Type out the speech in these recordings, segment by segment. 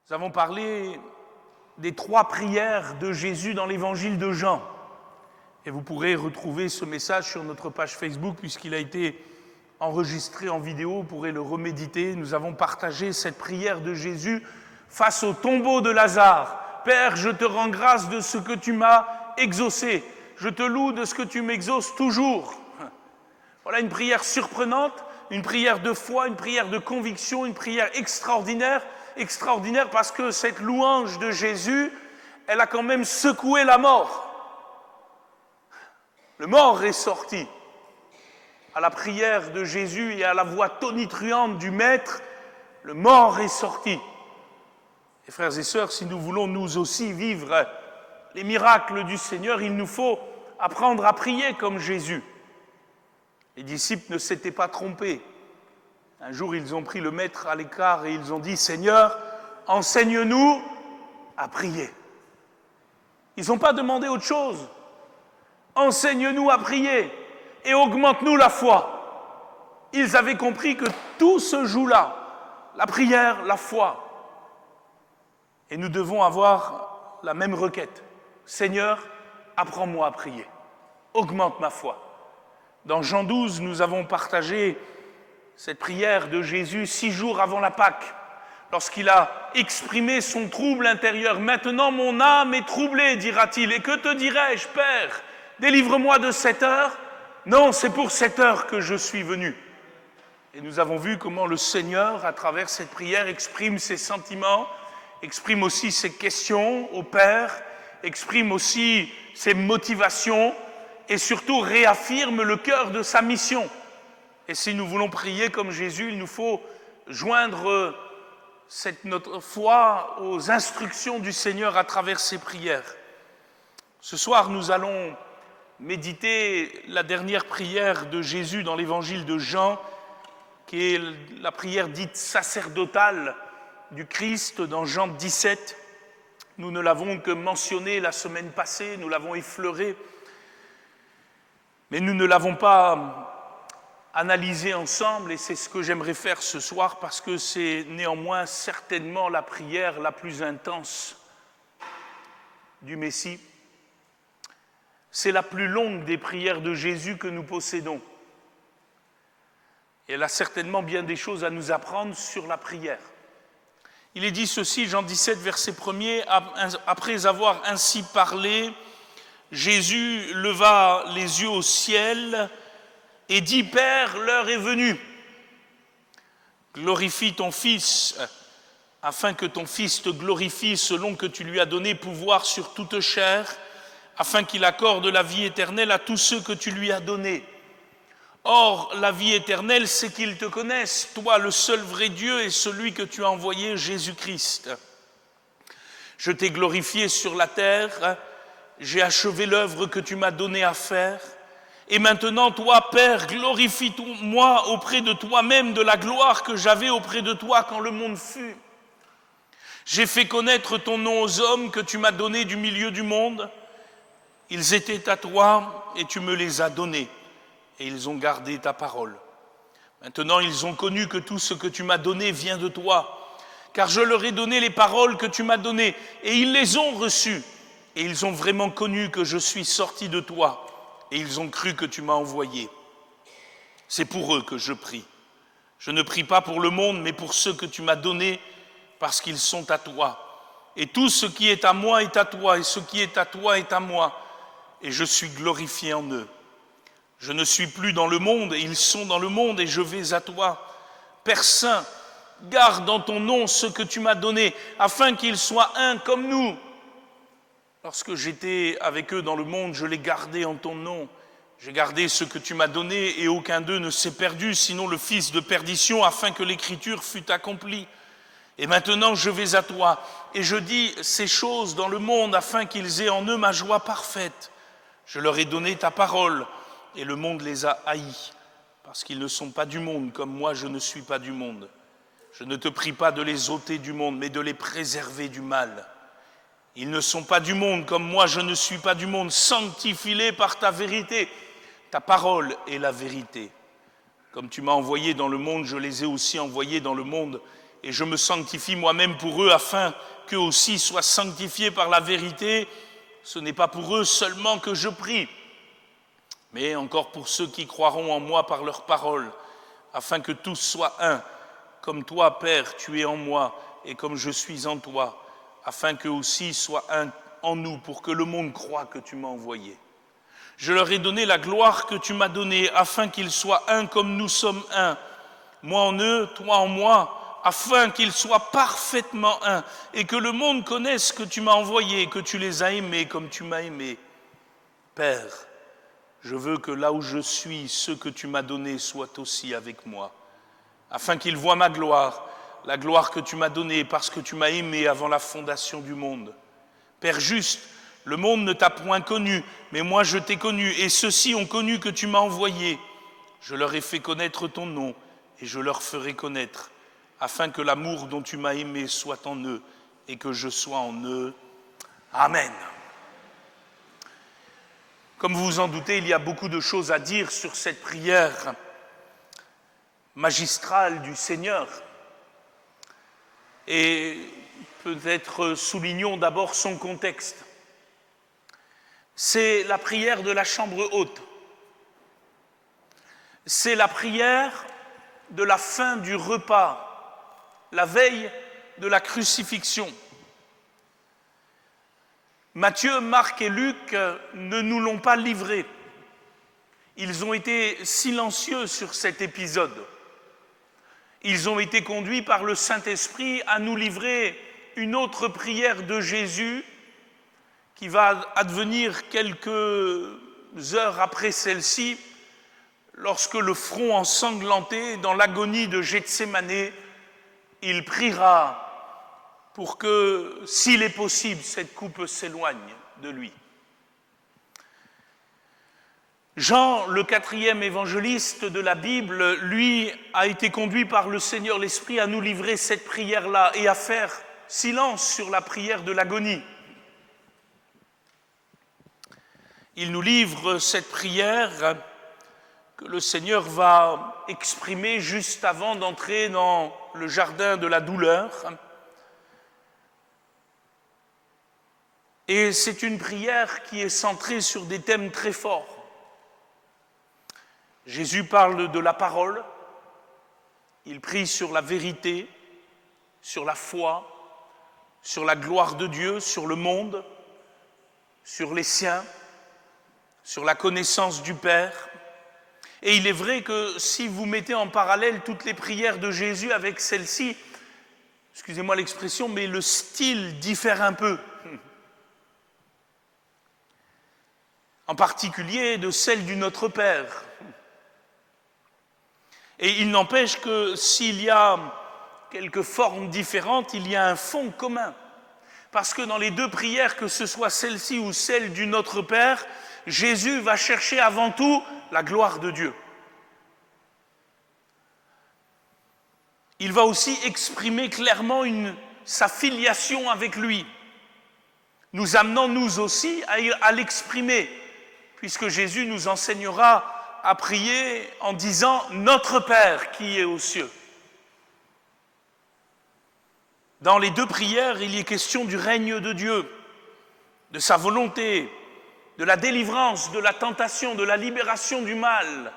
Nous avons parlé des 3 prières de Jésus dans l'évangile de Jean. Et vous pourrez retrouver ce message sur notre page Facebook puisqu'il a été enregistré en vidéo, vous pourrez le reméditer. Nous avons partagé cette prière de Jésus face au tombeau de Lazare. Père, je te rends grâce de ce que tu m'as exaucé. Je te loue de ce que tu m'exauces toujours. Voilà une prière surprenante, une prière de foi, une prière de conviction, une prière extraordinaire parce que cette louange de Jésus, elle a quand même secoué la mort. Le mort est sorti. À la prière de Jésus et à la voix tonitruante du Maître, le mort est sorti. Et frères et sœurs, si nous voulons nous aussi vivre les miracles du Seigneur, il nous faut apprendre à prier comme Jésus. Les disciples ne s'étaient pas trompés. Un jour, ils ont pris le Maître à l'écart et ils ont dit « Seigneur, enseigne-nous à prier ». Ils n'ont pas demandé autre chose. « Enseigne-nous à prier et augmente-nous la foi ». Ils avaient compris que tout se joue là, la prière, la foi. Et nous devons avoir la même requête. « Seigneur, apprends-moi à prier, augmente ma foi ». Dans Jean 12, nous avons partagé cette prière de Jésus 6 jours avant la Pâque, lorsqu'il a exprimé son trouble intérieur. « Maintenant mon âme est troublée, dira-t-il, et que te dirai-je, Père? Délivre-moi de cette heure. Non, c'est pour cette heure que je suis venu. » Et nous avons vu comment le Seigneur, à travers cette prière, exprime ses sentiments, exprime aussi ses questions au Père, exprime aussi ses motivations et surtout réaffirme le cœur de sa mission. Et si nous voulons prier comme Jésus, il nous faut joindre notre foi aux instructions du Seigneur à travers ses prières. Ce soir, nous allons méditer la dernière prière de Jésus dans l'évangile de Jean, qui est la prière dite sacerdotale du Christ dans Jean 17. Nous ne l'avons que mentionné la semaine passée, nous l'avons effleuré, mais nous ne l'avons pas analysé ensemble et c'est ce que j'aimerais faire ce soir parce que c'est néanmoins certainement la prière la plus intense du Messie. C'est la plus longue des prières de Jésus que nous possédons. Et elle a certainement bien des choses à nous apprendre sur la prière. Il est dit ceci, Jean 17, verset 1er, « Après avoir ainsi parlé, Jésus leva les yeux au ciel et dit, « Père, l'heure est venue. Glorifie ton Fils, afin que ton Fils te glorifie selon que tu lui as donné pouvoir sur toute chair, afin qu'il accorde la vie éternelle à tous ceux que tu lui as donnés. Or, la vie éternelle, c'est qu'ils te connaissent, toi, le seul vrai Dieu et celui que tu as envoyé, Jésus-Christ. Je t'ai glorifié sur la terre, j'ai achevé l'œuvre que tu m'as donnée à faire. Et maintenant, toi, Père, glorifie-moi auprès de toi-même de la gloire que j'avais auprès de toi quand le monde fut. J'ai fait connaître ton nom aux hommes que tu m'as donnés du milieu du monde. Ils étaient à toi et tu me les as donnés. Et ils ont gardé ta parole. Maintenant, ils ont connu que tout ce que tu m'as donné vient de toi, car je leur ai donné les paroles que tu m'as données, et ils les ont reçues. Et ils ont vraiment connu que je suis sorti de toi, et ils ont cru que tu m'as envoyé. C'est pour eux que je prie. Je ne prie pas pour le monde, mais pour ceux que tu m'as donnés, parce qu'ils sont à toi. Et tout ce qui est à moi est à toi, et ce qui est à toi est à moi, et je suis glorifié en eux. Je ne suis plus dans le monde, et ils sont dans le monde, et je vais à toi. Père Saint, garde dans ton nom ce que tu m'as donné, afin qu'ils soient un comme nous. Lorsque j'étais avec eux dans le monde, je les gardais en ton nom. J'ai gardé ce que tu m'as donné, et aucun d'eux ne s'est perdu, sinon le fils de perdition, afin que l'écriture fût accomplie. Et maintenant je vais à toi, et je dis ces choses dans le monde, afin qu'ils aient en eux ma joie parfaite. Je leur ai donné ta parole, et le monde les a haïs, parce qu'ils ne sont pas du monde, comme moi je ne suis pas du monde. Je ne te prie pas de les ôter du monde, mais de les préserver du mal. Ils ne sont pas du monde, comme moi je ne suis pas du monde. Sanctifie-les par ta vérité. Ta parole est la vérité. Comme tu m'as envoyé dans le monde, je les ai aussi envoyés dans le monde, et je me sanctifie moi-même pour eux, afin qu'eux aussi soient sanctifiés par la vérité. Ce n'est pas pour eux seulement que je prie, mais encore pour ceux qui croiront en moi par leur parole, afin que tous soient un, comme toi, Père, tu es en moi, et comme je suis en toi, afin qu'eux aussi soient un en nous, pour que le monde croie que tu m'as envoyé. Je leur ai donné la gloire que tu m'as donnée, afin qu'ils soient un comme nous sommes un, moi en eux, toi en moi, afin qu'ils soient parfaitement un, et que le monde connaisse que tu m'as envoyé, que tu les as aimés comme tu m'as aimé. Père, je veux que là où je suis, ceux que tu m'as donnés soient aussi avec moi, afin qu'ils voient ma gloire, la gloire que tu m'as donnée parce que tu m'as aimé avant la fondation du monde. Père juste, le monde ne t'a point connu, mais moi je t'ai connu, et ceux-ci ont connu que tu m'as envoyé. Je leur ai fait connaître ton nom, et je leur ferai connaître, afin que l'amour dont tu m'as aimé soit en eux, et que je sois en eux. Amen. Comme vous vous en doutez, il y a beaucoup de choses à dire sur cette prière magistrale du Seigneur. Et peut-être soulignons d'abord son contexte. C'est la prière de la chambre haute. C'est la prière de la fin du repas, la veille de la crucifixion. Matthieu, Marc et Luc ne nous l'ont pas livré. Ils ont été silencieux sur cet épisode. Ils ont été conduits par le Saint-Esprit à nous livrer une autre prière de Jésus qui va advenir quelques heures après celle-ci, lorsque le front ensanglanté, dans l'agonie de Gethsémanée, il priera pour que, s'il est possible, cette coupe s'éloigne de lui. Jean, le 4e évangéliste de la Bible, lui, a été conduit par le Seigneur l'Esprit à nous livrer cette prière-là et à faire silence sur la prière de l'agonie. Il nous livre cette prière que le Seigneur va exprimer juste avant d'entrer dans le jardin de la douleur. Et c'est une prière qui est centrée sur des thèmes très forts. Jésus parle de la parole, il prie sur la vérité, sur la foi, sur la gloire de Dieu, sur le monde, sur les siens, sur la connaissance du Père. Et il est vrai que si vous mettez en parallèle toutes les prières de Jésus avec celle-ci, excusez-moi l'expression, mais le style diffère un peu. En particulier de celle du Notre Père. Et il n'empêche que s'il y a quelques formes différentes, il y a un fond commun. Parce que dans les deux prières, que ce soit celle-ci ou celle du Notre Père, Jésus va chercher avant tout la gloire de Dieu. Il va aussi exprimer clairement sa filiation avec lui, nous amenant nous aussi à l'exprimer, puisque Jésus nous enseignera à prier en disant « Notre Père qui est aux cieux ». Dans les deux prières, il y est question du règne de Dieu, de sa volonté, de la délivrance, de la tentation, de la libération du mal,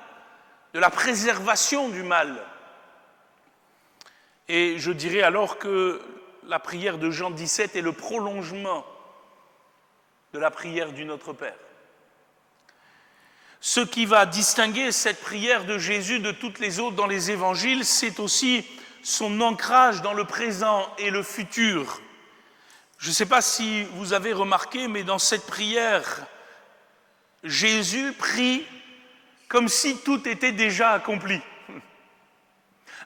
de la préservation du mal. Et je dirais alors que la prière de Jean 17 est le prolongement de la prière du Notre Père. Ce qui va distinguer cette prière de Jésus de toutes les autres dans les évangiles, c'est aussi son ancrage dans le présent et le futur. Je ne sais pas si vous avez remarqué, mais dans cette prière, Jésus prie comme si tout était déjà accompli.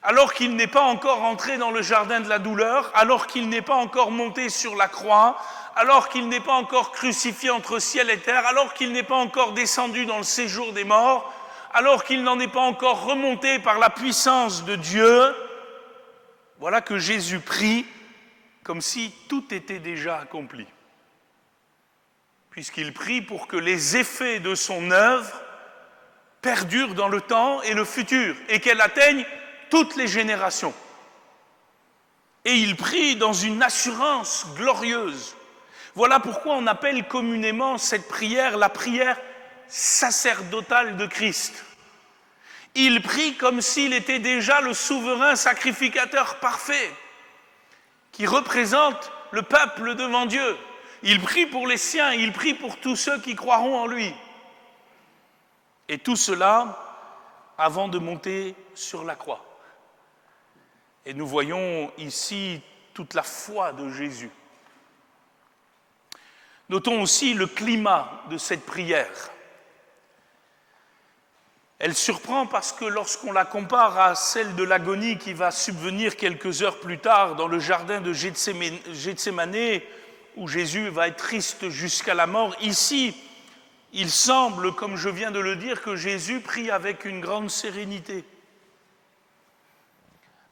Alors qu'il n'est pas encore entré dans le jardin de la douleur, alors qu'il n'est pas encore monté sur la croix, alors qu'il n'est pas encore crucifié entre ciel et terre, alors qu'il n'est pas encore descendu dans le séjour des morts, alors qu'il n'en est pas encore remonté par la puissance de Dieu, voilà que Jésus prie comme si tout était déjà accompli. Puisqu'il prie pour que les effets de son œuvre perdurent dans le temps et le futur, et qu'elle atteigne toutes les générations. Et il prie dans une assurance glorieuse. Voilà pourquoi on appelle communément cette prière la prière sacerdotale de Christ. Il prie comme s'il était déjà le souverain sacrificateur parfait, qui représente le peuple devant Dieu. Il prie pour les siens, il prie pour tous ceux qui croiront en lui. Et tout cela avant de monter sur la croix. Et nous voyons ici toute la foi de Jésus. Notons aussi le climat de cette prière. Elle surprend parce que lorsqu'on la compare à celle de l'agonie qui va subvenir quelques heures plus tard dans le jardin de Gethsémané, où Jésus va être triste jusqu'à la mort, ici, il semble, comme je viens de le dire, que Jésus prie avec une grande sérénité,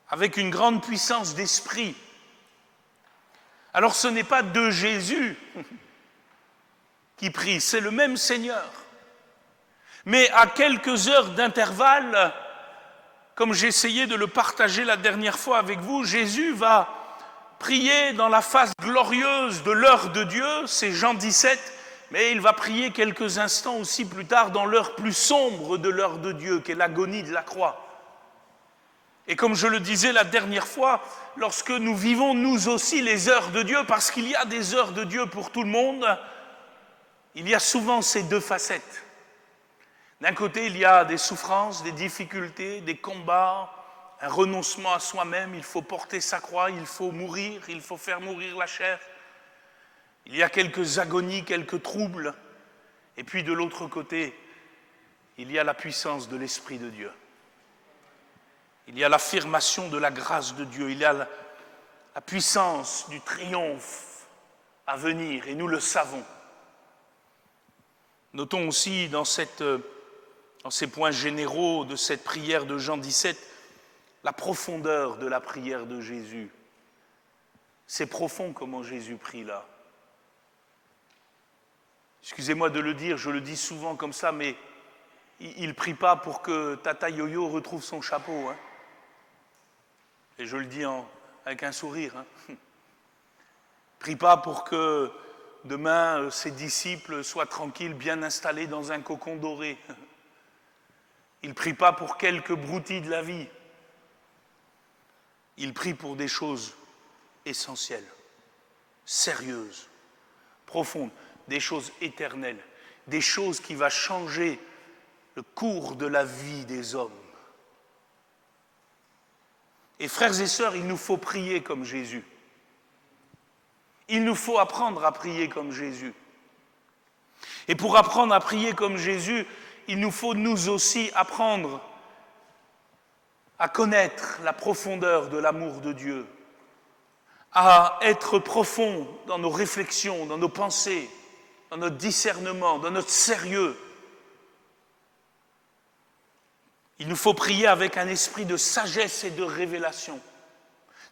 avec une grande puissance d'esprit. Alors ce n'est pas de Jésus qui prie, c'est le même Seigneur. Mais à quelques heures d'intervalle, comme j'essayais de le partager la dernière fois avec vous, Jésus va prier dans la phase glorieuse de l'heure de Dieu, c'est Jean 17, mais il va prier quelques instants aussi plus tard dans l'heure plus sombre de l'heure de Dieu, qui est l'agonie de la croix. Et comme je le disais la dernière fois, lorsque nous vivons nous aussi les heures de Dieu, parce qu'il y a des heures de Dieu pour tout le monde, il y a souvent ces deux facettes. D'un côté, il y a des souffrances, des difficultés, des combats, un renoncement à soi-même, il faut porter sa croix, il faut mourir, il faut faire mourir la chair. Il y a quelques agonies, quelques troubles. Et puis de l'autre côté, il y a la puissance de l'Esprit de Dieu. Il y a l'affirmation de la grâce de Dieu, il y a la puissance du triomphe à venir, et nous le savons. Notons aussi dans ces points généraux de cette prière de Jean 17, la profondeur de la prière de Jésus. C'est profond comment Jésus prie là. Excusez-moi de le dire, je le dis souvent comme ça, mais il ne prie pas pour que Tata Yo-Yo retrouve son chapeau. Hein. Et je le dis avec un sourire. Hein. Prie pas pour que demain ses disciples soient tranquilles, bien installés dans un cocon doré. Il ne prie pas pour quelques broutilles de la vie. Il prie pour des choses essentielles, sérieuses, profondes, des choses éternelles, des choses qui vont changer le cours de la vie des hommes. Et frères et sœurs, il nous faut prier comme Jésus. Il nous faut apprendre à prier comme Jésus. Et pour apprendre à prier comme Jésus, il nous faut nous aussi apprendre à connaître la profondeur de l'amour de Dieu, à être profond dans nos réflexions, dans nos pensées, dans notre discernement, dans notre sérieux. Il nous faut prier avec un esprit de sagesse et de révélation.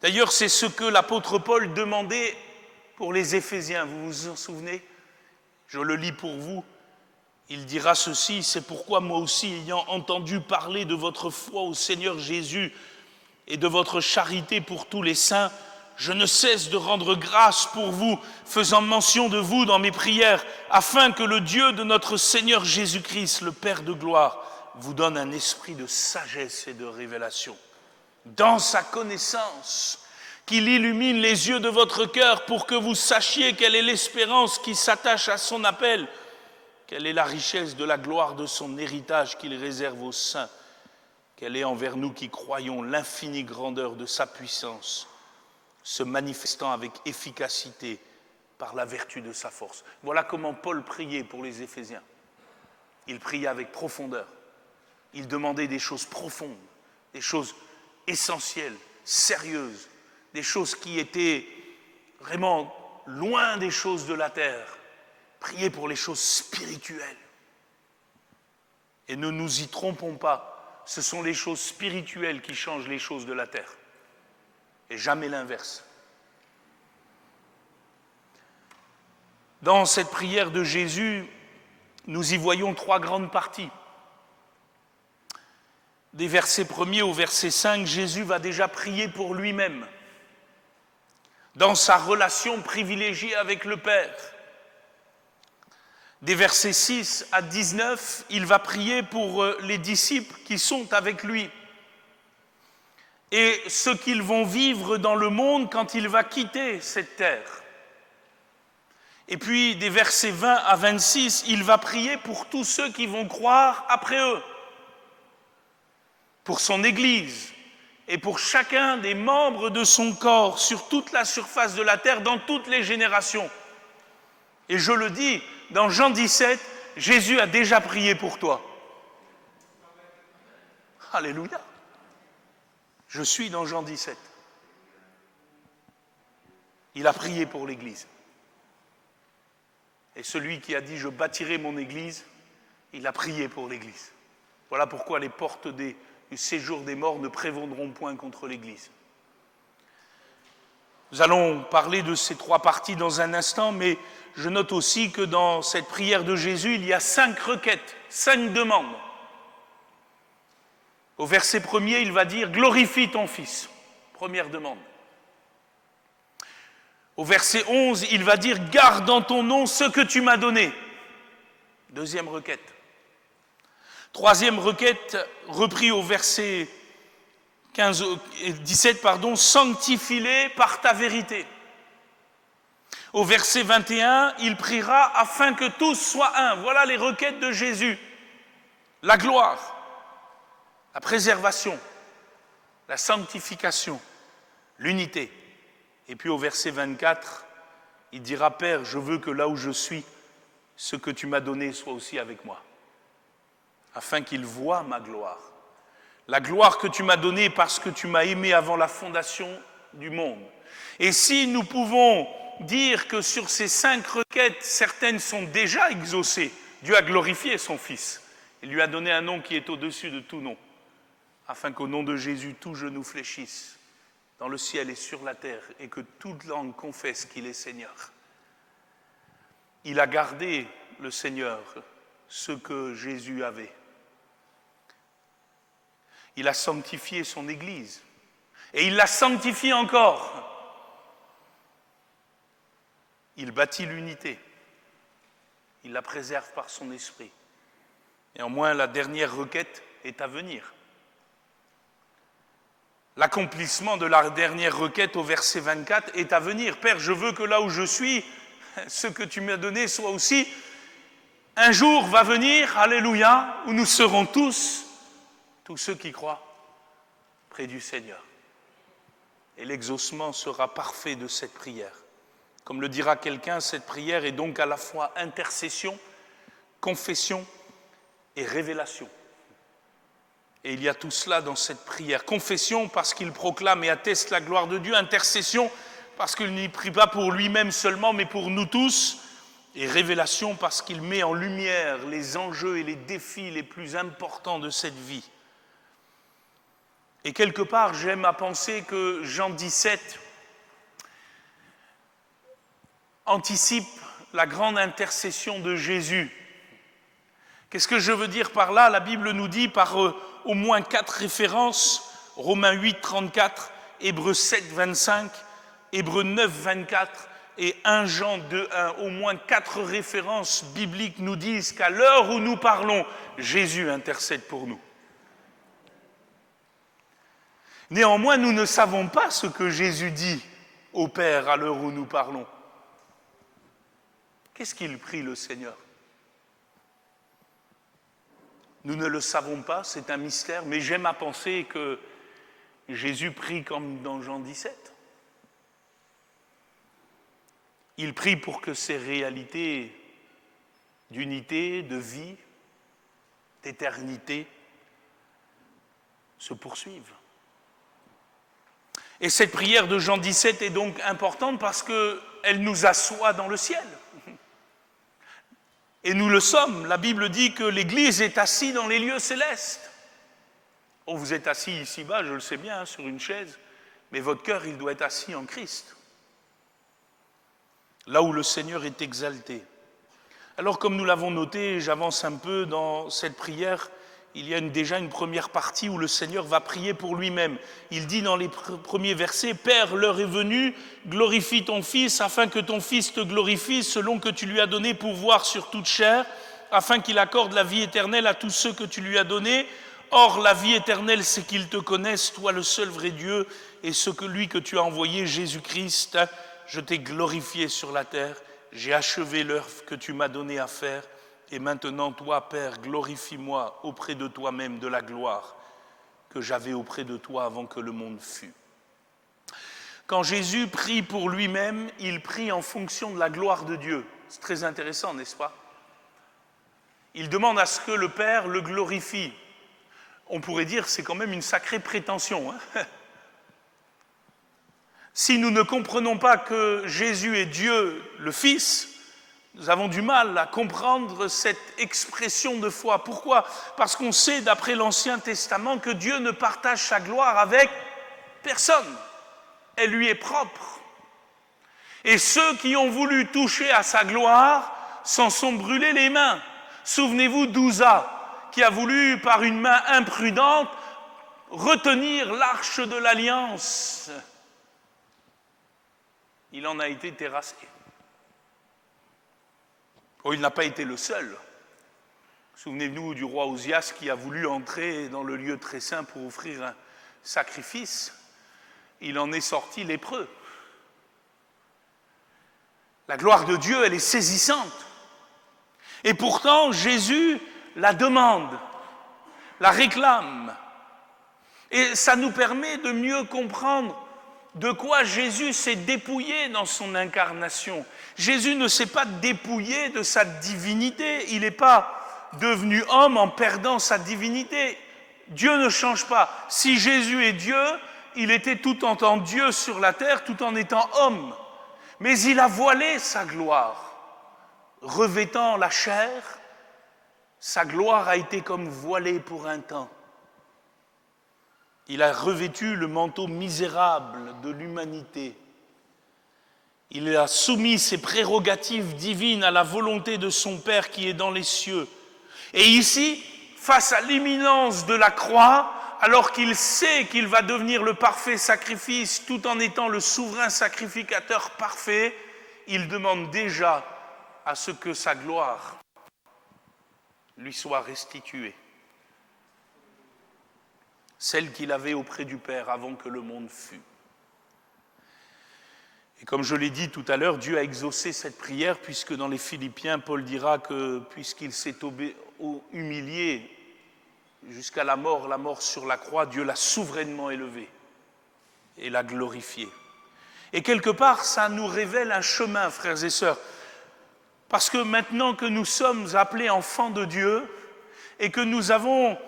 D'ailleurs, c'est ce que l'apôtre Paul demandait pour les Éphésiens. Vous vous en souvenez ? Je le lis pour vous. Il dira ceci, c'est pourquoi moi aussi, ayant entendu parler de votre foi au Seigneur Jésus et de votre charité pour tous les saints, je ne cesse de rendre grâce pour vous, faisant mention de vous dans mes prières, afin que le Dieu de notre Seigneur Jésus-Christ, le Père de gloire, vous donne un esprit de sagesse et de révélation. Dans sa connaissance, qu'il illumine les yeux de votre cœur pour que vous sachiez quelle est l'espérance qui s'attache à son appel, quelle est la richesse de la gloire de son héritage qu'il réserve aux saints, quelle est envers nous qui croyons l'infinie grandeur de sa puissance, se manifestant avec efficacité par la vertu de sa force. Voilà comment Paul priait pour les Éphésiens. Il priait avec profondeur. Il demandait des choses profondes, des choses essentielles, sérieuses, des choses qui étaient vraiment loin des choses de la terre. Priez pour les choses spirituelles. Et ne nous y trompons pas, ce sont les choses spirituelles qui changent les choses de la terre, et jamais l'inverse. Dans cette prière de Jésus, nous y voyons trois grandes parties. Des versets 1er au verset 5, Jésus va déjà prier pour lui-même. dans sa relation privilégiée avec le Père. Des versets 6 à 19, il va prier pour les disciples qui sont avec lui et ce qu'ils vont vivre dans le monde quand il va quitter cette terre. Et puis, des versets 20 à 26, il va prier pour tous ceux qui vont croire après eux, pour son Église et pour chacun des membres de son corps sur toute la surface de la terre, dans toutes les générations. Et je le dis, dans Jean 17, Jésus a déjà prié pour toi. Alléluia. Je suis dans Jean 17. Il a prié pour l'Église. Et celui qui a dit « Je bâtirai mon Église », il a prié pour l'Église. Voilà pourquoi les portes du séjour des morts ne prévaudront point contre l'Église. Nous allons parler de ces trois parties dans un instant, mais je note aussi que dans cette prière de Jésus, il y a 5 requêtes, 5 demandes. Au verset 1er, il va dire « Glorifie ton Fils », première demande. Au verset 11, il va dire « Garde en ton nom ce que tu m'as donné », deuxième requête. Troisième requête, repris au verset 17, « Sanctifie-les par ta vérité ». Au verset 21, il priera afin que tous soient un. Voilà les requêtes de Jésus. La gloire, la préservation, la sanctification, l'unité. Et puis au verset 24, il dira « Père, je veux que là où je suis, ce que tu m'as donné soit aussi avec moi, afin qu'ils voient ma gloire. La gloire que tu m'as donnée parce que tu m'as aimé avant la fondation du monde. » Et si nous pouvons dire que sur ces 5 requêtes, certaines sont déjà exaucées, Dieu a glorifié son Fils. Il lui a donné un nom qui est au-dessus de tout nom, afin qu'au nom de Jésus, tout genou fléchisse dans le ciel et sur la terre, et que toute langue confesse qu'il est Seigneur. Il a gardé, le Seigneur, ce que Jésus avait. Il a sanctifié son Église, et il la sanctifie encore. Il bâtit l'unité, il la préserve par son esprit. Néanmoins, la dernière requête est à venir. L'accomplissement de la dernière requête au verset 24 est à venir. Père, je veux que là où je suis, ce que tu m'as donné soit aussi. Un jour va venir, alléluia, où nous serons tous ceux qui croient, près du Seigneur. Et l'exaucement sera parfait de cette prière. Comme le dira quelqu'un, cette prière est donc à la fois intercession, confession et révélation. Et il y a tout cela dans cette prière. Confession parce qu'il proclame et atteste la gloire de Dieu. Intercession parce qu'il n'y prie pas pour lui-même seulement, mais pour nous tous. Et révélation parce qu'il met en lumière les enjeux et les défis les plus importants de cette vie. Et quelque part, j'aime à penser que Jean 17 anticipe la grande intercession de Jésus. Qu'est-ce que je veux dire par là? La Bible nous dit par au moins 4 références, Romains 8, 34, Hébreux 7, 25, Hébreux 9, 24 et 1 Jean 2, 1. Au moins 4 références bibliques nous disent qu'à l'heure où nous parlons, Jésus intercède pour nous. Néanmoins, nous ne savons pas ce que Jésus dit au Père à l'heure où nous parlons. Qu'est-ce qu'il prie le Seigneur? Nous ne le savons pas, c'est un mystère, mais j'aime à penser que Jésus prie comme dans Jean 17. Il prie pour que ces réalités d'unité, de vie, d'éternité se poursuivent. Et cette prière de Jean 17 est donc importante parce qu'elle nous assoit dans le ciel. Et nous le sommes. La Bible dit que l'Église est assise dans les lieux célestes. Oh, vous êtes assis ici-bas, je le sais bien, sur une chaise, mais votre cœur, il doit être assis en Christ. Là où le Seigneur est exalté. Alors, comme nous l'avons noté, j'avance un peu dans cette prière, il y a déjà une première partie où le Seigneur va prier pour lui-même. Il dit dans les premiers versets, « Père, l'heure est venue, glorifie ton Fils, afin que ton Fils te glorifie, selon que tu lui as donné pouvoir sur toute chair, afin qu'il accorde la vie éternelle à tous ceux que tu lui as donnés. Or, la vie éternelle, c'est qu'ils te connaissent, toi le seul vrai Dieu, et celui que tu as envoyé, Jésus-Christ. Je t'ai glorifié sur la terre, j'ai achevé l'œuvre que tu m'as donnée à faire. Et maintenant, toi, Père, glorifie-moi auprès de toi-même de la gloire que j'avais auprès de toi avant que le monde fût. » Quand Jésus prie pour lui-même, il prie en fonction de la gloire de Dieu. C'est très intéressant, n'est-ce pas? Il demande à ce que le Père le glorifie. On pourrait dire que c'est quand même une sacrée prétention. Si nous ne comprenons pas que Jésus est Dieu, le Fils, nous avons du mal à comprendre cette expression de foi. Pourquoi? Parce qu'on sait, d'après l'Ancien Testament, que Dieu ne partage sa gloire avec personne. Elle lui est propre. Et ceux qui ont voulu toucher à sa gloire s'en sont brûlés les mains. Souvenez-vous d'Ouza, qui a voulu, par une main imprudente, retenir l'arche de l'Alliance. Il en a été terrassé. Oh, il n'a pas été le seul. Souvenez-vous du roi Osias qui a voulu entrer dans le lieu très saint pour offrir un sacrifice. Il en est sorti lépreux. La gloire de Dieu, elle est saisissante. Et pourtant, Jésus la demande, la réclame. Et ça nous permet de mieux comprendre de quoi Jésus s'est dépouillé dans son incarnation. Jésus ne s'est pas dépouillé de sa divinité. Il n'est pas devenu homme en perdant sa divinité. Dieu ne change pas. Si Jésus est Dieu, il était tout en tant Dieu sur la terre, tout en étant homme. Mais il a voilé sa gloire. Revêtant la chair, sa gloire a été comme voilée pour un temps. Il a revêtu le manteau misérable de l'humanité. Il a soumis ses prérogatives divines à la volonté de son Père qui est dans les cieux. Et ici, face à l'imminence de la croix, alors qu'il sait qu'il va devenir le parfait sacrifice tout en étant le souverain sacrificateur parfait, il demande déjà à ce que sa gloire lui soit restituée. Celle qu'il avait auprès du Père avant que le monde fût. Et comme je l'ai dit tout à l'heure, Dieu a exaucé cette prière puisque dans les Philippiens, Paul dira que puisqu'il s'est humilié jusqu'à la mort sur la croix, Dieu l'a souverainement élevé et l'a glorifié. Et quelque part, ça nous révèle un chemin, frères et sœurs, parce que maintenant que nous sommes appelés enfants de Dieu et que nous avons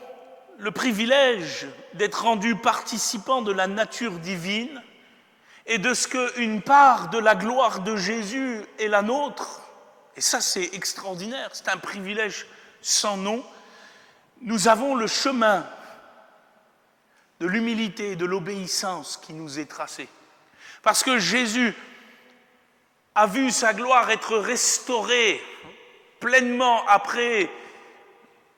le privilège d'être rendus participants de la nature divine et de ce qu'une part de la gloire de Jésus est la nôtre, et ça c'est extraordinaire, c'est un privilège sans nom, nous avons le chemin de l'humilité et de l'obéissance qui nous est tracé. Parce que Jésus a vu sa gloire être restaurée pleinement après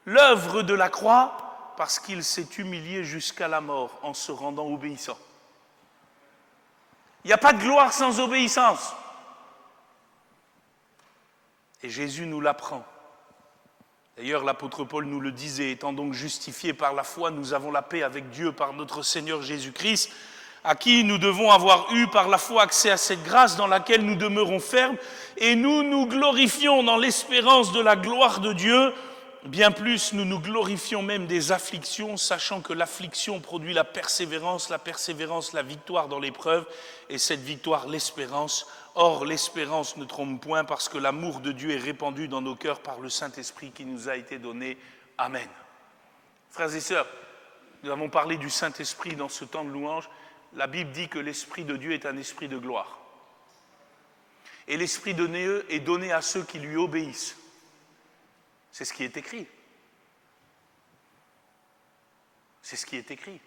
l'œuvre de la croix, parce qu'il s'est humilié jusqu'à la mort en se rendant obéissant. Il n'y a pas de gloire sans obéissance. Et Jésus nous l'apprend. D'ailleurs, l'apôtre Paul nous le disait, étant donc justifiés par la foi, nous avons la paix avec Dieu par notre Seigneur Jésus-Christ, à qui nous devons avoir eu par la foi accès à cette grâce dans laquelle nous demeurons fermes, et nous nous glorifions dans l'espérance de la gloire de Dieu. Bien plus, nous nous glorifions même des afflictions, sachant que l'affliction produit la persévérance la victoire dans l'épreuve, et cette victoire l'espérance. Or, l'espérance ne trompe point, parce que l'amour de Dieu est répandu dans nos cœurs par le Saint-Esprit qui nous a été donné. Amen. Frères et sœurs, nous avons parlé du Saint-Esprit dans ce temps de louange. La Bible dit que l'Esprit de Dieu est un esprit de gloire. Et l'Esprit de Dieu est donné à ceux qui lui obéissent. C'est ce qui est écrit. C'est ce qui est écrit.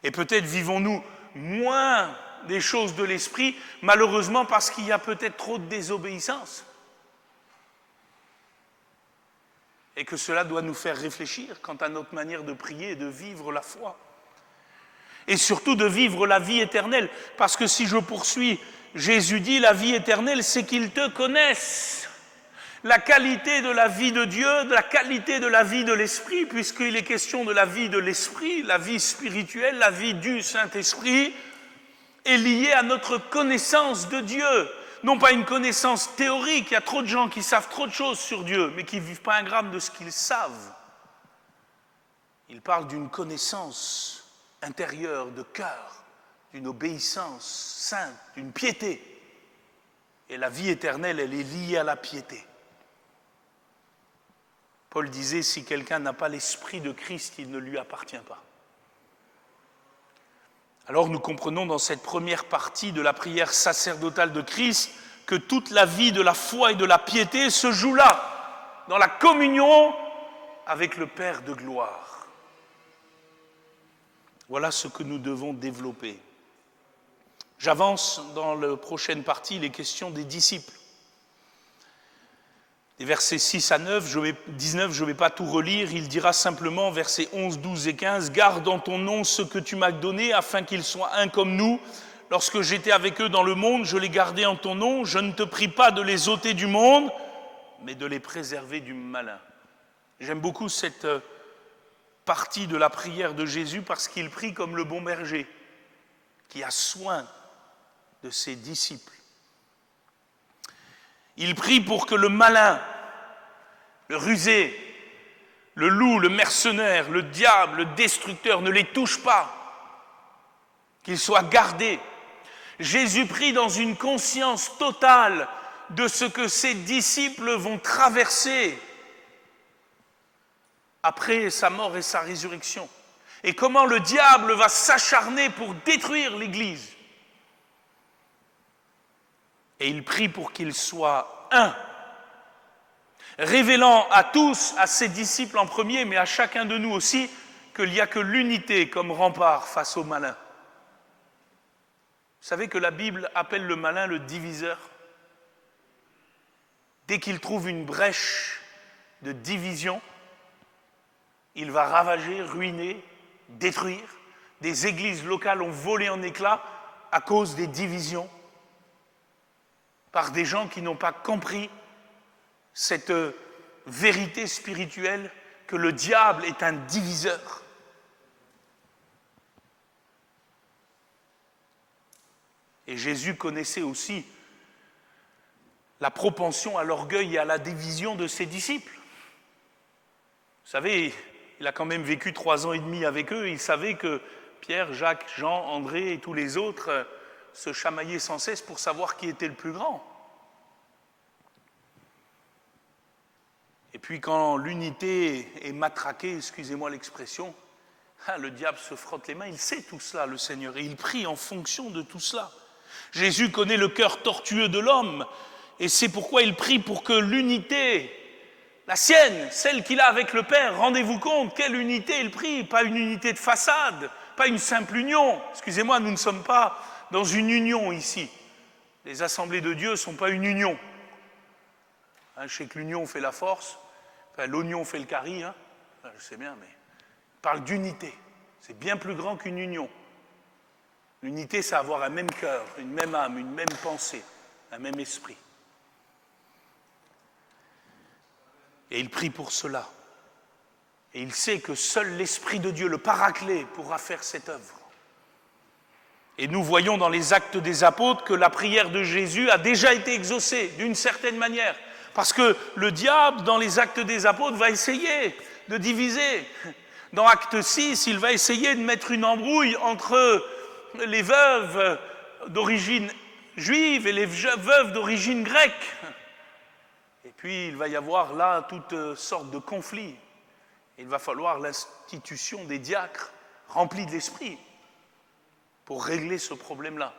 Et peut-être vivons-nous moins des choses de l'esprit, malheureusement parce qu'il y a peut-être trop de désobéissance. et que cela doit nous faire réfléchir quant à notre manière de prier et de vivre la foi. Et surtout de vivre la vie éternelle. Parce que si je poursuis, Jésus dit la vie éternelle, c'est qu'ils te connaissent. La qualité de la vie de Dieu, la qualité de la vie de l'Esprit, puisqu'il est question de la vie de l'Esprit, la vie spirituelle, la vie du Saint-Esprit, est liée à notre connaissance de Dieu. Non pas une connaissance théorique, il y a trop de gens qui savent trop de choses sur Dieu, mais qui ne vivent pas un gramme de ce qu'ils savent. Il parle d'une connaissance intérieure, de cœur, d'une obéissance sainte, d'une piété. Et la vie éternelle, elle est liée à la piété. Paul disait, si quelqu'un n'a pas l'esprit de Christ, il ne lui appartient pas. Alors nous comprenons dans cette première partie de la prière sacerdotale de Christ que toute la vie de la foi et de la piété se joue là, dans la communion avec le Père de gloire. Voilà ce que nous devons développer. J'avance dans la prochaine partie, les questions des disciples. Des versets 6 à 19, je ne vais pas tout relire, il dira simplement, versets 11, 12 et 15, « Garde en ton nom ce que tu m'as donné, afin qu'ils soient un comme nous. Lorsque j'étais avec eux dans le monde, je les gardais en ton nom. Je ne te prie pas de les ôter du monde, mais de les préserver du malin. » J'aime beaucoup cette partie de la prière de Jésus parce qu'il prie comme le bon berger, qui a soin de ses disciples. Il prie pour que le malin, le rusé, le loup, le mercenaire, le diable, le destructeur ne les touche pas, qu'ils soient gardés. Jésus prie dans une conscience totale de ce que ses disciples vont traverser après sa mort et sa résurrection, et comment le diable va s'acharner pour détruire l'Église. Et il prie pour qu'ils soient un, révélant à tous, à ses disciples en premier, mais à chacun de nous aussi, qu'il n'y a que l'unité comme rempart face au malin. Vous savez que la Bible appelle le malin le diviseur. Dès qu'il trouve une brèche de division, il va ravager, ruiner, détruire. Des églises locales ont volé en éclats à cause des divisions, par des gens qui n'ont pas compris cette vérité spirituelle que le diable est un diviseur. Et Jésus connaissait aussi la propension à l'orgueil et à la division de ses disciples. Vous savez, il a quand même vécu 3 ans et demi avec eux, il savait que Pierre, Jacques, Jean, André et tous les autres se chamaillaient sans cesse pour savoir qui était le plus grand. Et puis quand l'unité est matraquée, excusez-moi l'expression, le diable se frotte les mains, il sait tout cela, le Seigneur, et il prie en fonction de tout cela. Jésus connaît le cœur tortueux de l'homme, et c'est pourquoi il prie pour que l'unité, la sienne, celle qu'il a avec le Père, rendez-vous compte, quelle unité il prie, pas une unité de façade, pas une simple union. Excusez-moi, nous ne sommes pas dans une union ici. Les assemblées de Dieu ne sont pas une union. Je sais que l'union fait la force, l'oignon fait le carry, je sais bien, mais il parle d'unité. C'est bien plus grand qu'une union. L'unité, c'est avoir un même cœur, une même âme, une même pensée, un même esprit. Et il prie pour cela. Et il sait que seul l'Esprit de Dieu, le Paraclet, pourra faire cette œuvre. Et nous voyons dans les Actes des Apôtres que la prière de Jésus a déjà été exaucée, d'une certaine manière. Parce que le diable, dans les Actes des Apôtres, va essayer de diviser. Dans Acte 6, il va essayer de mettre une embrouille entre les veuves d'origine juive et les veuves d'origine grecque. Et puis, il va y avoir là toutes sortes de conflits. Il va falloir l'institution des diacres remplis de l'esprit pour régler ce problème-là.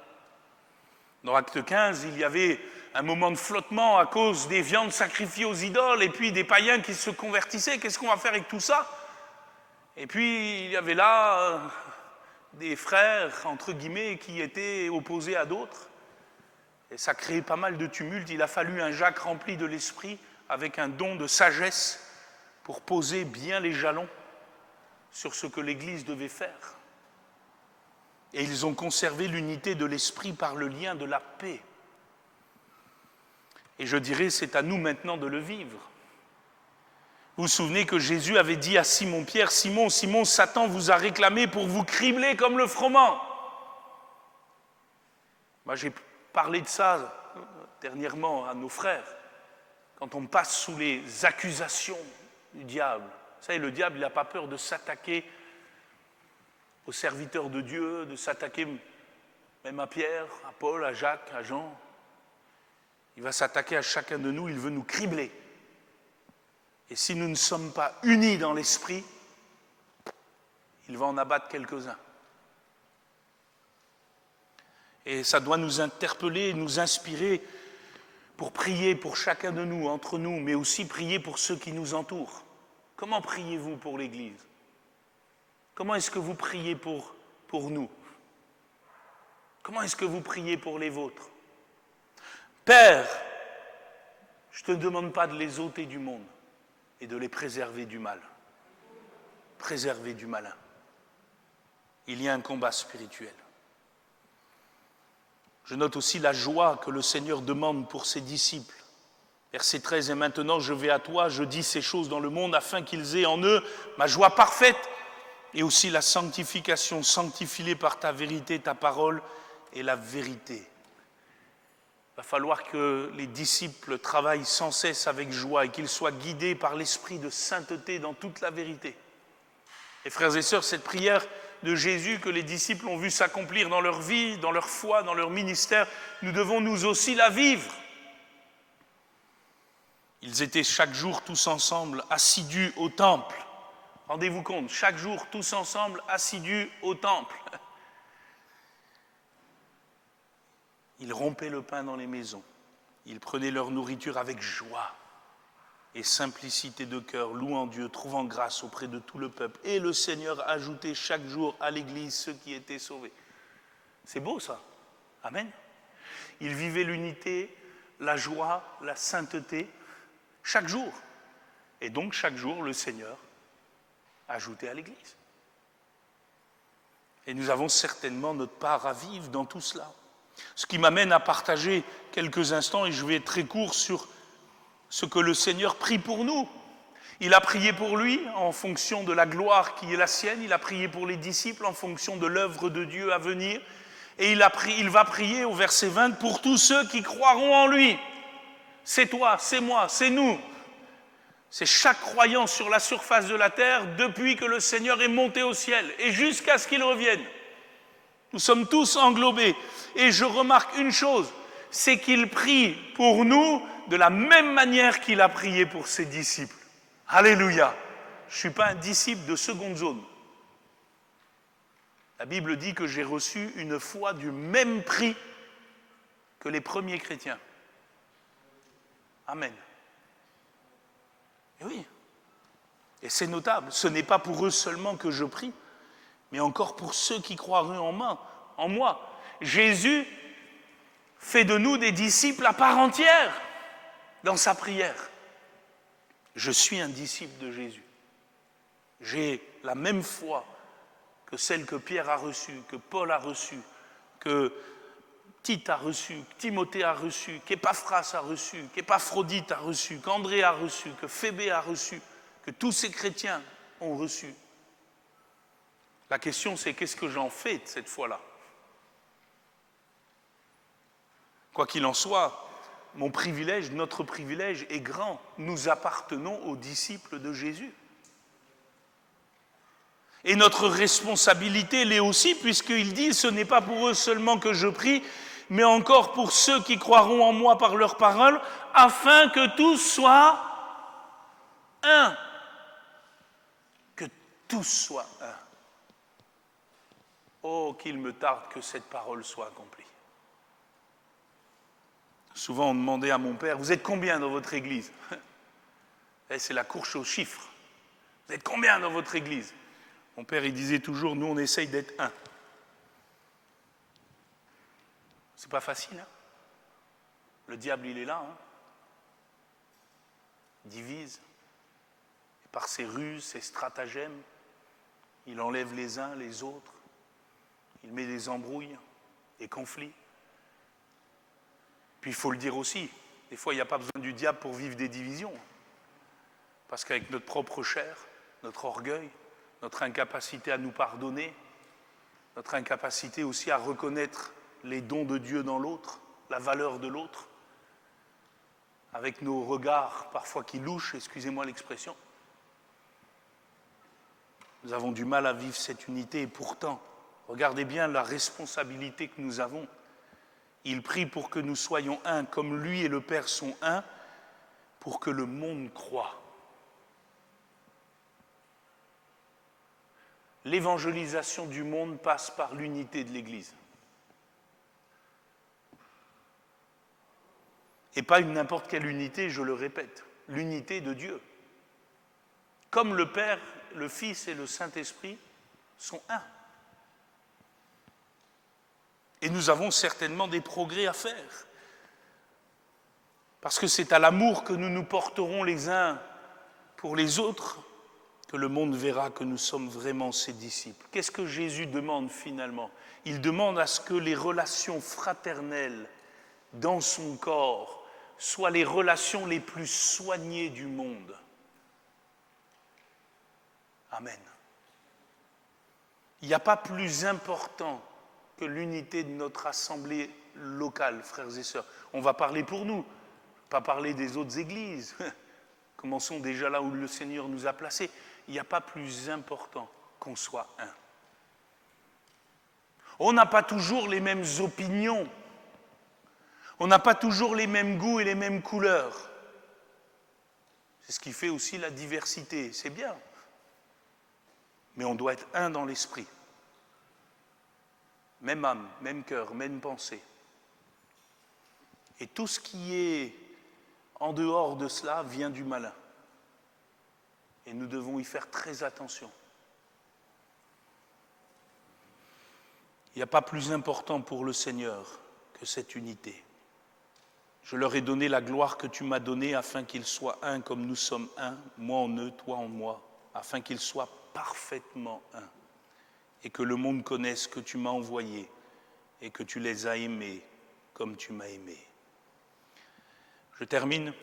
Dans Acte 15, il y avait un moment de flottement à cause des viandes sacrifiées aux idoles et puis des païens qui se convertissaient. Qu'est-ce qu'on va faire avec tout ça? Et puis, il y avait là des frères, entre guillemets, qui étaient opposés à d'autres. Et ça créait pas mal de tumulte. Il a fallu un Jacques rempli de l'esprit, avec un don de sagesse, pour poser bien les jalons sur ce que l'Église devait faire. Et ils ont conservé l'unité de l'esprit par le lien de la paix. Et je dirais, c'est à nous maintenant de le vivre. Vous vous souvenez que Jésus avait dit à Simon-Pierre, « Simon, Simon, Satan vous a réclamé pour vous cribler comme le froment. » Moi, j'ai parlé de ça dernièrement à nos frères, quand on passe sous les accusations du diable. Vous savez, le diable, il n'a pas peur de s'attaquer aux serviteurs de Dieu, de s'attaquer même à Pierre, à Paul, à Jacques, à Jean. Il va s'attaquer à chacun de nous, il veut nous cribler. Et si nous ne sommes pas unis dans l'esprit, il va en abattre quelques-uns. Et ça doit nous interpeller, nous inspirer pour prier pour chacun de nous, entre nous, mais aussi prier pour ceux qui nous entourent. Comment priez-vous pour l'Église? Comment est-ce que vous priez pour nous? Comment est-ce que vous priez pour les vôtres? Père, je ne te demande pas de les ôter du monde et de les préserver du mal. Préserver du malin. Il y a un combat spirituel. Je note aussi la joie que le Seigneur demande pour ses disciples. Verset 13, « Et maintenant je vais à toi, je dis ces choses dans le monde afin qu'ils aient en eux ma joie parfaite et aussi la sanctification. Sanctifie-les par ta vérité, ta parole est la vérité. » Il va falloir que les disciples travaillent sans cesse avec joie et qu'ils soient guidés par l'esprit de sainteté dans toute la vérité. Et frères et sœurs, cette prière de Jésus que les disciples ont vu s'accomplir dans leur vie, dans leur foi, dans leur ministère, nous devons nous aussi la vivre. Ils étaient chaque jour tous ensemble assidus au temple. Rendez-vous compte, chaque jour tous ensemble assidus au temple. Ils rompaient le pain dans les maisons. Ils prenaient leur nourriture avec joie et simplicité de cœur, louant Dieu, trouvant grâce auprès de tout le peuple. Et le Seigneur ajoutait chaque jour à l'Église ceux qui étaient sauvés. C'est beau ça. Amen. Ils vivaient l'unité, la joie, la sainteté, chaque jour. Et donc chaque jour, le Seigneur ajoutait à l'Église. Et nous avons certainement notre part à vivre dans tout cela. Ce qui m'amène à partager quelques instants, et je vais être très court sur ce que le Seigneur prie pour nous. Il a prié pour lui en fonction de la gloire qui est la sienne, il a prié pour les disciples en fonction de l'œuvre de Dieu à venir, et il va prier au verset 20 pour tous ceux qui croiront en lui. C'est toi, c'est moi, c'est nous. C'est chaque croyant sur la surface de la terre depuis que le Seigneur est monté au ciel et jusqu'à ce qu'il revienne. Nous sommes tous englobés. Et je remarque une chose, c'est qu'il prie pour nous de la même manière qu'il a prié pour ses disciples. Alléluia. Je ne suis pas un disciple de seconde zone. La Bible dit que j'ai reçu une foi du même prix que les premiers chrétiens. Amen. Et oui. Et c'est notable. Ce n'est pas pour eux seulement que je prie, mais encore pour ceux qui croiront en moi. Jésus fait de nous des disciples à part entière dans sa prière. Je suis un disciple de Jésus. J'ai la même foi que celle que Pierre a reçue, que Paul a reçue, que Tite a reçue, que Timothée a reçue, qu'Épaphras a reçue, qu'Épaphrodite a reçue, qu'André a reçue, que Phébé a reçue, que tous ces chrétiens ont reçu. La question, c'est qu'est-ce que j'en fais de cette foi-là? Quoi qu'il en soit, mon privilège, notre privilège est grand. Nous appartenons aux disciples de Jésus. Et notre responsabilité l'est aussi, puisqu'il dit, ce n'est pas pour eux seulement que je prie, mais encore pour ceux qui croiront en moi par leur parole, afin que tous soient un. Que tous soient un. Oh, qu'il me tarde que cette parole soit accomplie. Souvent, on demandait à mon père, vous êtes combien dans votre église? Et c'est la course aux chiffres. Vous êtes combien dans votre église? Mon père, il disait toujours, nous, on essaye d'être un. C'est pas facile, hein? Le diable, il est là, hein? Il divise. Par ses ruses, ses stratagèmes, il enlève les uns les autres, il met des embrouilles, des conflits. Puis il faut le dire aussi, des fois il n'y a pas besoin du diable pour vivre des divisions. Parce qu'avec notre propre chair, notre orgueil, notre incapacité à nous pardonner, notre incapacité aussi à reconnaître les dons de Dieu dans l'autre, la valeur de l'autre, avec nos regards parfois qui louchent, excusez-moi l'expression, nous avons du mal à vivre cette unité et pourtant, regardez bien la responsabilité que nous avons. Il prie pour que nous soyons un, comme lui et le Père sont un, pour que le monde croie. L'évangélisation du monde passe par l'unité de l'Église. Et pas une n'importe quelle unité, je le répète, l'unité de Dieu. Comme le Père, le Fils et le Saint-Esprit sont un. Et nous avons certainement des progrès à faire. Parce que c'est à l'amour que nous nous porterons les uns pour les autres que le monde verra que nous sommes vraiment ses disciples. Qu'est-ce que Jésus demande finalement? Il demande à ce que les relations fraternelles dans son corps soient les relations les plus soignées du monde. Amen. Il n'y a pas plus important que l'unité de notre assemblée locale, frères et sœurs. On va parler pour nous, pas parler des autres églises. Commençons déjà là où le Seigneur nous a placés. Il n'y a pas plus important qu'on soit un. On n'a pas toujours les mêmes opinions. On n'a pas toujours les mêmes goûts et les mêmes couleurs. C'est ce qui fait aussi la diversité. C'est bien. Mais on doit être un dans l'esprit. Même âme, même cœur, même pensée. Et tout ce qui est en dehors de cela vient du malin. Et nous devons y faire très attention. Il n'y a pas plus important pour le Seigneur que cette unité. Je leur ai donné la gloire que tu m'as donnée afin qu'ils soient un comme nous sommes un, moi en eux, toi en moi, afin qu'ils soient parfaitement un. Et que le monde connaisse que tu m'as envoyé et que tu les as aimés comme tu m'as aimé. Je termine.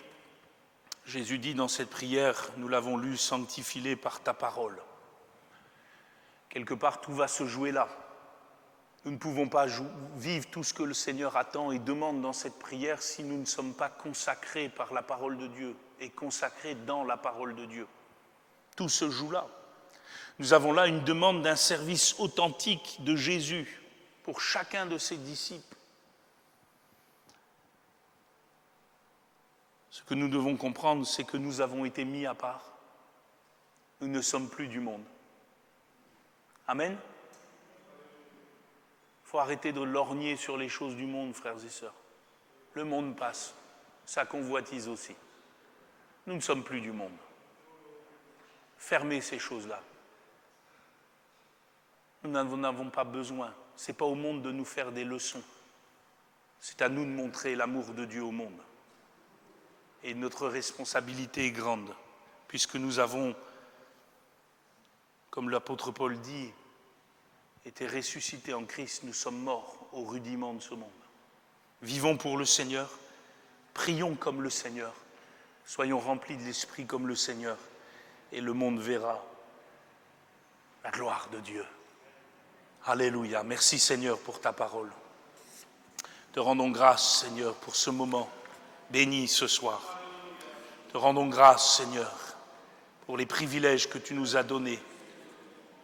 Jésus dit dans cette prière, nous l'avons lu, sanctifie-les par ta parole. Quelque part, tout va se jouer là. Nous ne pouvons pas vivre tout ce que le Seigneur attend et demande dans cette prière si nous ne sommes pas consacrés par la parole de Dieu et consacrés dans la parole de Dieu. Tout se joue là. Nous avons là une demande d'un service authentique de Jésus pour chacun de ses disciples. Ce que nous devons comprendre, c'est que nous avons été mis à part. Nous ne sommes plus du monde. Amen. Il faut arrêter de lorgner sur les choses du monde, frères et sœurs. Le monde passe, sa convoitise aussi. Nous ne sommes plus du monde. Fermez ces choses-là. Nous n'en avons pas besoin. Ce n'est pas au monde de nous faire des leçons. C'est à nous de montrer l'amour de Dieu au monde. Et notre responsabilité est grande, puisque nous avons, comme l'apôtre Paul dit, été ressuscités en Christ, nous sommes morts au rudiment de ce monde. Vivons pour le Seigneur, prions comme le Seigneur, soyons remplis de l'Esprit comme le Seigneur, et le monde verra la gloire de Dieu. Alléluia. Merci Seigneur pour ta parole. Te rendons grâce Seigneur pour ce moment béni ce soir. Te rendons grâce Seigneur pour les privilèges que tu nous as donnés